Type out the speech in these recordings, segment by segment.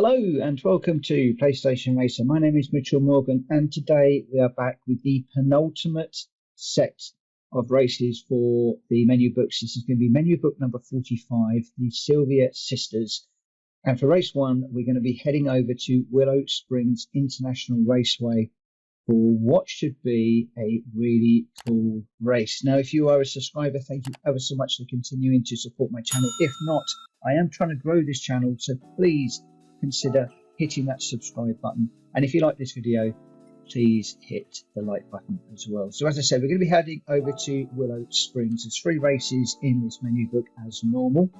Hello and welcome to PlayStation Racer. My name is Mitchell Morgan and today we are back with the penultimate set of races for the menu books. This is going to be menu book number 45, the Silvia Sisters. And for race one, we're going to be heading over to Willow Springs International Raceway for what should be a really cool race. Now, if you are a subscriber, thank you ever so much for continuing to support my channel. If not, I am trying to grow this channel, so please consider hitting that subscribe button. And if you like this video, please hit the like button as well. So as I said, we're going to be heading over to Willow Springs. There's 3 races in this menu book as normal.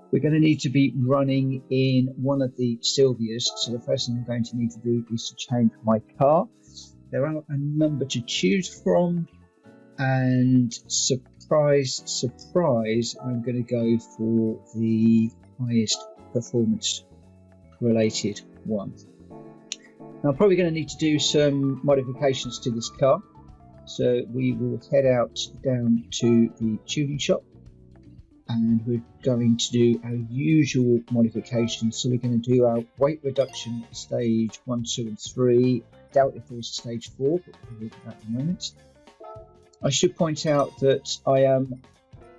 We're going to need to be running in one of the Silvias. So the first thing I'm going to need to do is to change my car. There are a number to choose from, and surprise, surprise, I'm going to go for the highest performance related one. Now, I'm probably going to need to do some modifications to this car, so we will head out down to the tuning shop and we're going to do our usual modifications. So we're going to do our weight reduction stage 1, 2 and 3. I doubt if there's a stage 4, but we'll look at that in a moment. I should point out that I am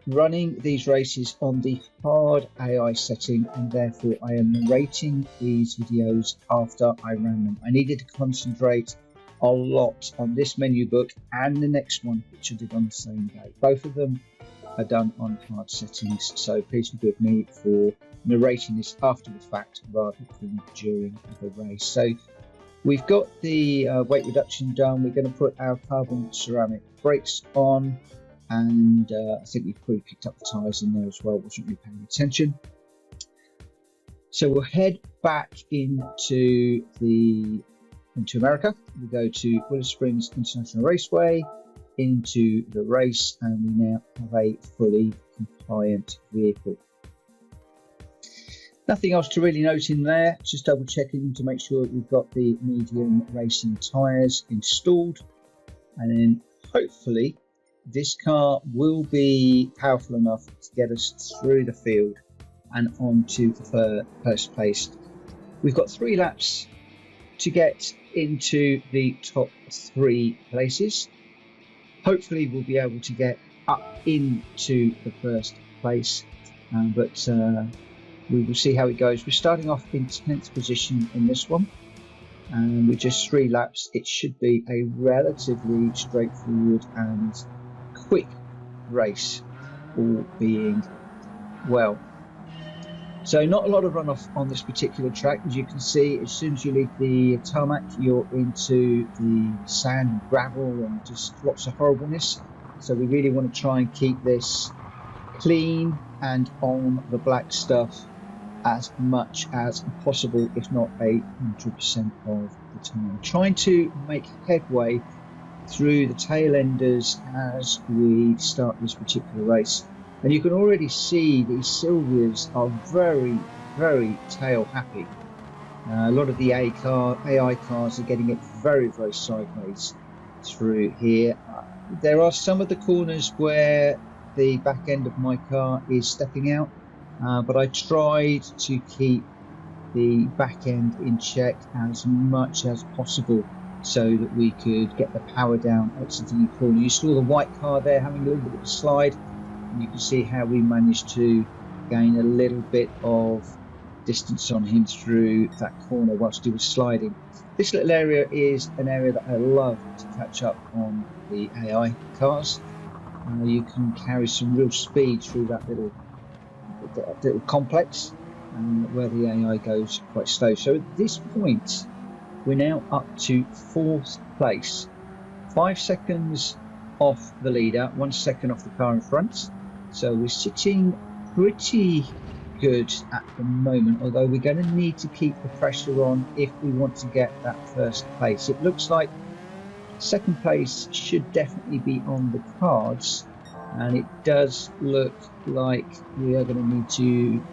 running these races on the hard AI setting, and therefore I am narrating these videos after I ran them. I needed to concentrate a lot on this menu book and the next one, which I did on the same day. Both of them are done on hard settings, so please forgive me for narrating this after the fact rather than during the race. So we've got the weight reduction done. We're going to put our carbon ceramic brakes on, and I think we've probably picked up the tyres in there as well, wasn't really paying attention. So we'll head back into America. We go to Willow Springs International Raceway, into the race, and we now have a fully compliant vehicle. Nothing else to really note in there, just double checking to make sure we've got the medium racing tyres installed, and then hopefully this car will be powerful enough to get us through the field and onto the first place. We've got 3 laps to get into the top 3 places. Hopefully we'll be able to get up into the first place, but we will see how it goes. We're starting off in 10th position in this one, and with just 3 laps it should be a relatively straightforward and quick race, all being well. So not a lot of runoff on this particular track. As you can see, as soon as you leave the tarmac, you're into the sand and gravel and just lots of horribleness. So we really want to try and keep this clean and on the black stuff as much as possible, if not 100% of the time. Trying to make headway through the tail enders as we start this particular race. And you can already see these Silvias are very, very tail happy. A lot of the AI cars are getting it very, very sideways through here. There are some of the corners where the back end of my car is stepping out, but I tried to keep the back end in check as much as possible so that we could get the power down exiting the corner. You saw the white car there having a little bit of a slide, and you can see how we managed to gain a little bit of distance on him through that corner whilst he was sliding. This little area is an area that I love to catch up on the AI cars. You can carry some real speed through that little complex, where the AI goes quite slow. So at this point we're now up to 4th place, 5 seconds off the leader, 1 second off the car in front. So we're sitting pretty good at the moment, although we're going to need to keep the pressure on if we want to get that first place. It looks like second place should definitely be on the cards, and it does look like we are going to need to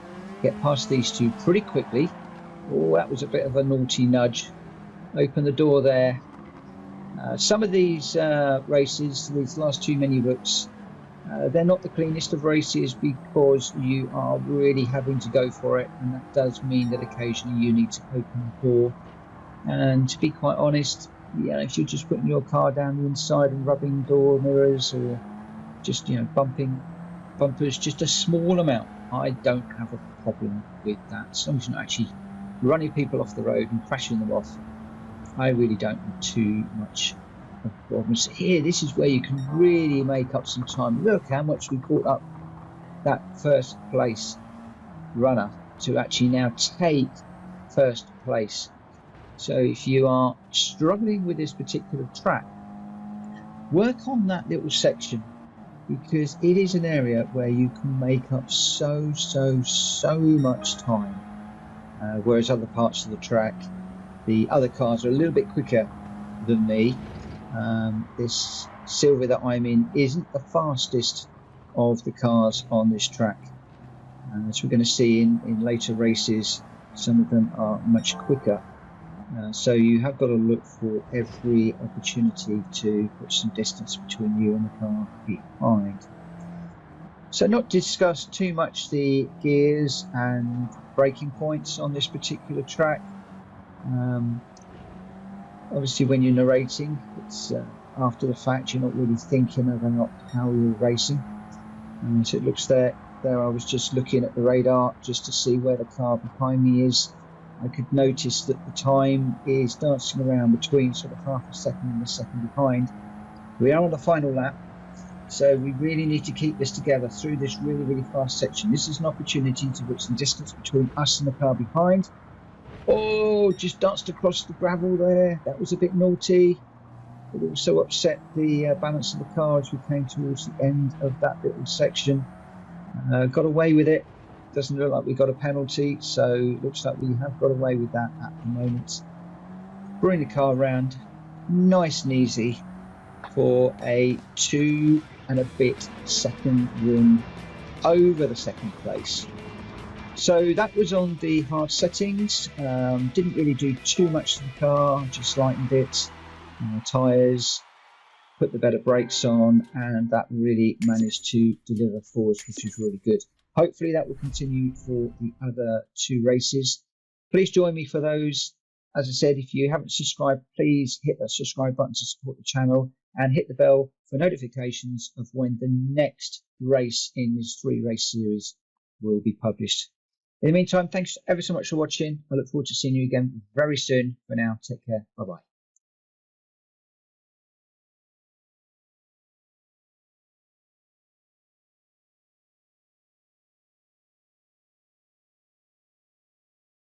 get past these 2 pretty quickly. Oh, that was a bit of a naughty nudge. Open the door there. Some of these races, these last 2 menu books, They're not the cleanest of races because you are really having to go for it, and that does mean that occasionally you need to open the door. And to be quite honest, if you're just putting your car down the inside and rubbing door mirrors or just bumping bumpers just a small amount, I don't have a problem with that. As long as you're not actually running people off the road and crashing them off, I really don't have too much of problems. Here, this is where you can really make up some time. Look how much we caught up that first place runner to actually now take first place. So if you are struggling with this particular track, work on that little section, because it is an area where you can make up so much time, whereas other parts of the track, the other cars are a little bit quicker than me. This Silvia that I'm in isn't the fastest of the cars on this track, as we're going to see in later races, some of them are much quicker. So you have got to look for every opportunity to put some distance between you and the car behind. So not discuss too much the gears and braking points on this particular track. Obviously when you're narrating, it's after the fact, you're not really thinking about how you're racing. So it looks there I was just looking at the radar just to see where the car behind me is. I could notice that the time is dancing around between sort of half a second and a second behind. We are on the final lap, so we really need to keep this together through this really fast section. This is an opportunity to put some distance between us and the car behind. Oh, just danced across the gravel there. That was a bit naughty. It also upset the balance of the car as we came towards the end of that little section. Got away with it. Doesn't look like we got a penalty, so it looks like we have got away with that at the moment. Bring the car around nice and easy for a 2 and a bit second win over the second place. So that was on the hard settings. Didn't really do too much to the car, just lightened it, tyres, put the better brakes on, and that really managed to deliver forwards, which is really good. Hopefully that will continue for the other 2 races. Please join me for those. As I said, if you haven't subscribed, please hit that subscribe button to support the channel and hit the bell for notifications of when the next race in this 3-race series will be published. In the meantime, thanks ever so much for watching. I look forward to seeing you again very soon. For now, take care. Bye-bye.